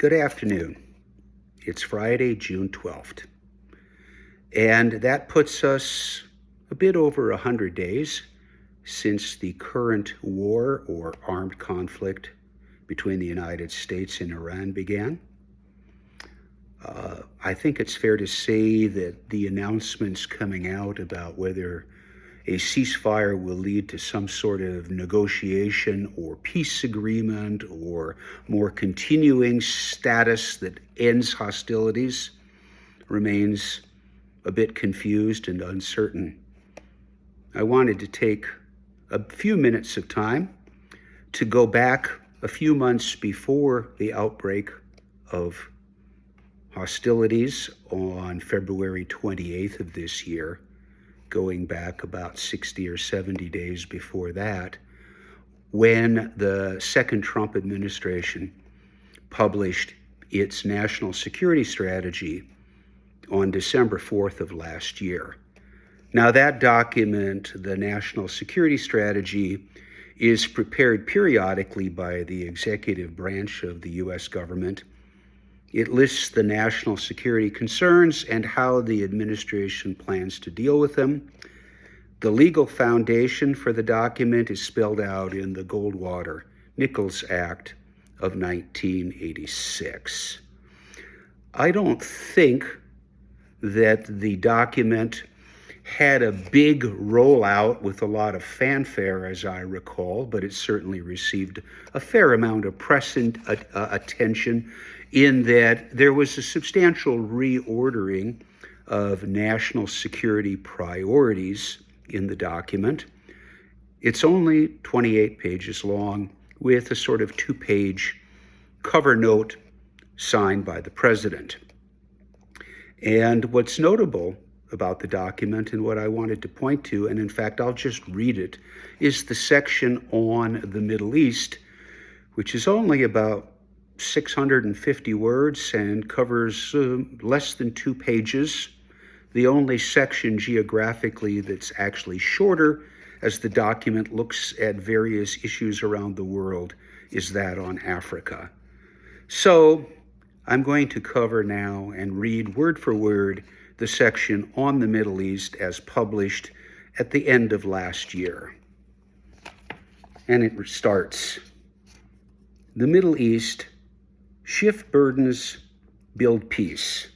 Good afternoon. It's Friday, June 12th. And that puts us a bit over 100 days since the current war or armed conflict between the United States and Iran began. I think it's fair to say that the announcements coming out about whether a ceasefire will lead to some sort of negotiation or peace agreement or more continuing status that ends hostilities remains a bit confused and uncertain. I wanted to take a few minutes of time to go back a few months before the outbreak of hostilities on February 28th of this year, going back about 60 or 70 days before that, when the second Trump administration published its national security strategy on December 4th of last year. Now, that document, the National Security Strategy, is prepared periodically by the executive branch of the U.S. government. It lists the national security concerns and how the administration plans to deal with them. The legal foundation for the document is spelled out in the Goldwater-Nichols Act of 1986. I don't think that the document had a big rollout with a lot of fanfare, as I recall, but it certainly received a fair amount of press and attention in that there was a substantial reordering of national security priorities in the document. It's only 28 pages long with a sort of two-page cover note signed by the president. And what's notable about the document and what I wanted to point to, and in fact I'll just read it, is the section on the Middle East, which is only about 650 words and covers less than 2 pages. The only section geographically that's actually shorter as the document looks at various issues around the world is that on Africa. So I'm going to cover now and read word for word the section on the Middle East as published at the end of last year. And it starts, "The Middle East, shift burdens, build peace.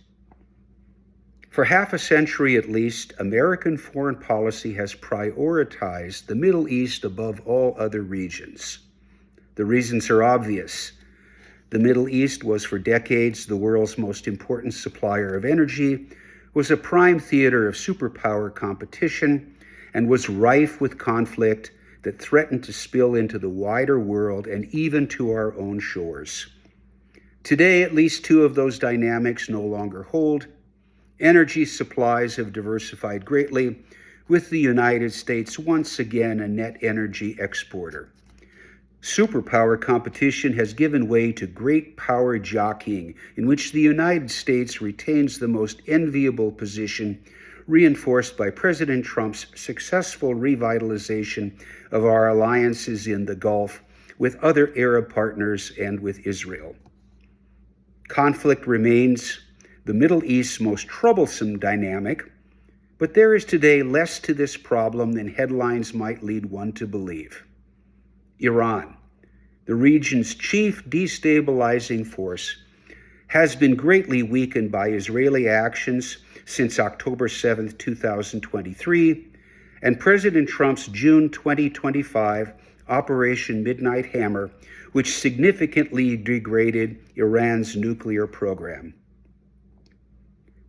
For half a century at least, American foreign policy has prioritized the Middle East above all other regions. The reasons are obvious. The Middle East was for decades the world's most important supplier of energy, was a prime theater of superpower competition, and was rife with conflict that threatened to spill into the wider world and even to our own shores. Today, at least 2 of those dynamics no longer hold. Energy supplies have diversified greatly, with the United States once again a net energy exporter. Superpower competition has given way to great power jockeying, in which the United States retains the most enviable position, reinforced by President Trump's successful revitalization of our alliances in the Gulf with other Arab partners and with Israel. Conflict remains the Middle East's most troublesome dynamic, but there is today less to this problem than headlines might lead one to believe. Iran, the region's chief destabilizing force, has been greatly weakened by Israeli actions since October 7, 2023, and President Trump's June 2025 Operation Midnight Hammer, which significantly degraded Iran's nuclear program.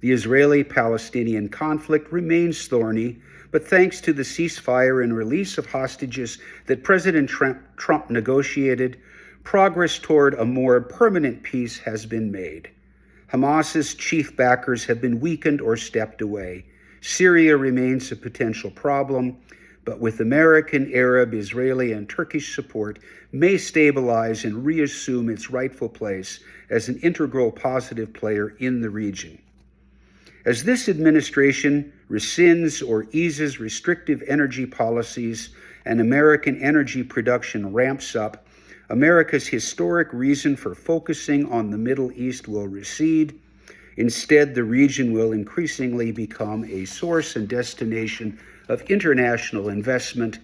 The Israeli-Palestinian conflict remains thorny, but thanks to the ceasefire and release of hostages that President Trump negotiated, progress toward a more permanent peace has been made. Hamas's chief backers have been weakened or stepped away. Syria remains a potential problem, but with American, Arab, Israeli, and Turkish support, may stabilize and reassume its rightful place as an integral positive player in the region. As this administration rescinds or eases restrictive energy policies and American energy production ramps up, America's historic reason for focusing on the Middle East will recede. Instead, the region will increasingly become a source and destination of international investment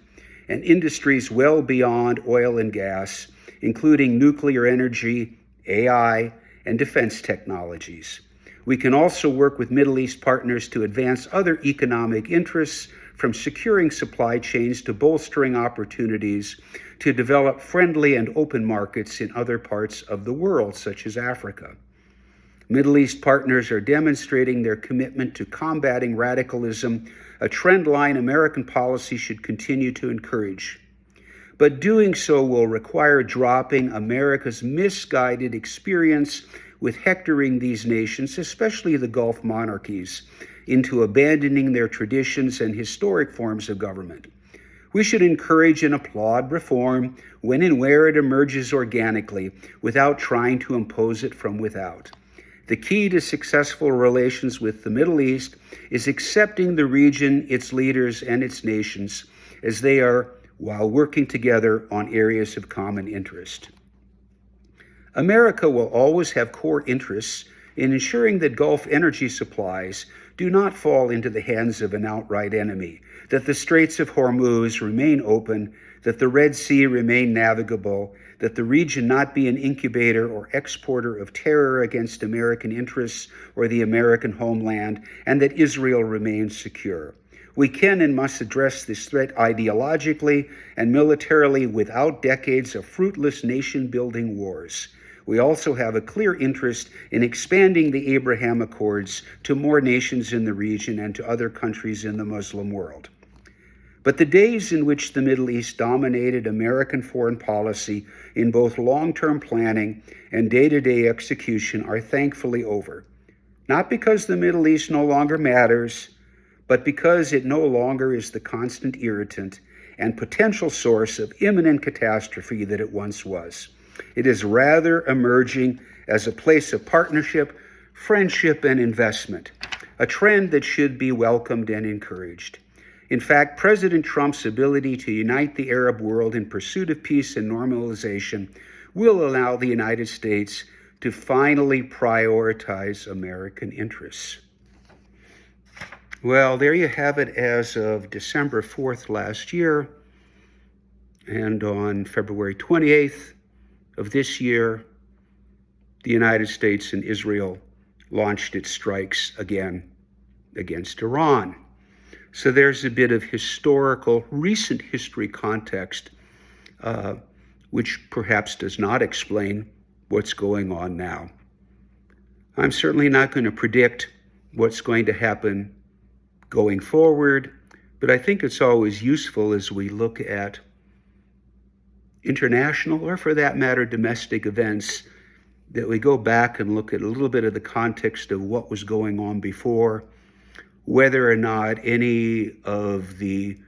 and industries well beyond oil and gas, including nuclear energy, AI, and defense technologies. We can also work with Middle East partners to advance other economic interests, from securing supply chains to bolstering opportunities to develop friendly and open markets in other parts of the world, such as Africa. Middle East partners are demonstrating their commitment to combating radicalism, a trend line American policy should continue to encourage. But doing so will require dropping America's misguided experience with hectoring these nations, especially the Gulf monarchies, into abandoning their traditions and historic forms of government. We should encourage and applaud reform when and where it emerges organically, without trying to impose it from without. The key to successful relations with the Middle East is accepting the region, its leaders, and its nations as they are, while working together on areas of common interest. America will always have core interests in ensuring that Gulf energy supplies do not fall into the hands of an outright enemy, that the Straits of Hormuz remain open, that the Red Sea remain navigable, that the region not be an incubator or exporter of terror against American interests or the American homeland, and that Israel remains secure. We can and must address this threat ideologically and militarily without decades of fruitless nation-building wars. We also have a clear interest in expanding the Abraham Accords to more nations in the region and to other countries in the Muslim world. But the days in which the Middle East dominated American foreign policy in both long-term planning and day-to-day execution are thankfully over. Not because the Middle East no longer matters, but because it no longer is the constant irritant and potential source of imminent catastrophe that it once was. It is rather emerging as a place of partnership, friendship, and investment, a trend that should be welcomed and encouraged. In fact, President Trump's ability to unite the Arab world in pursuit of peace and normalization will allow the United States to finally prioritize American interests. Well, there you have it as of December 4th last year, and on February 28th of this year, the United States and Israel launched its strikes again against Iran. So there's a bit of historical, recent history context, which perhaps does not explain what's going on now. I'm certainly not going to predict what's going to happen going forward, but I think it's always useful as we look at international, or for that matter, domestic events, that we go back and look at a little bit of the context of what was going on before, whether or not any of the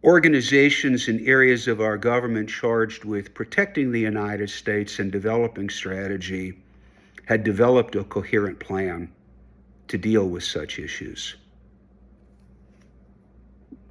organizations and areas of our government charged with protecting the United States and developing strategy had developed a coherent plan to deal with such issues.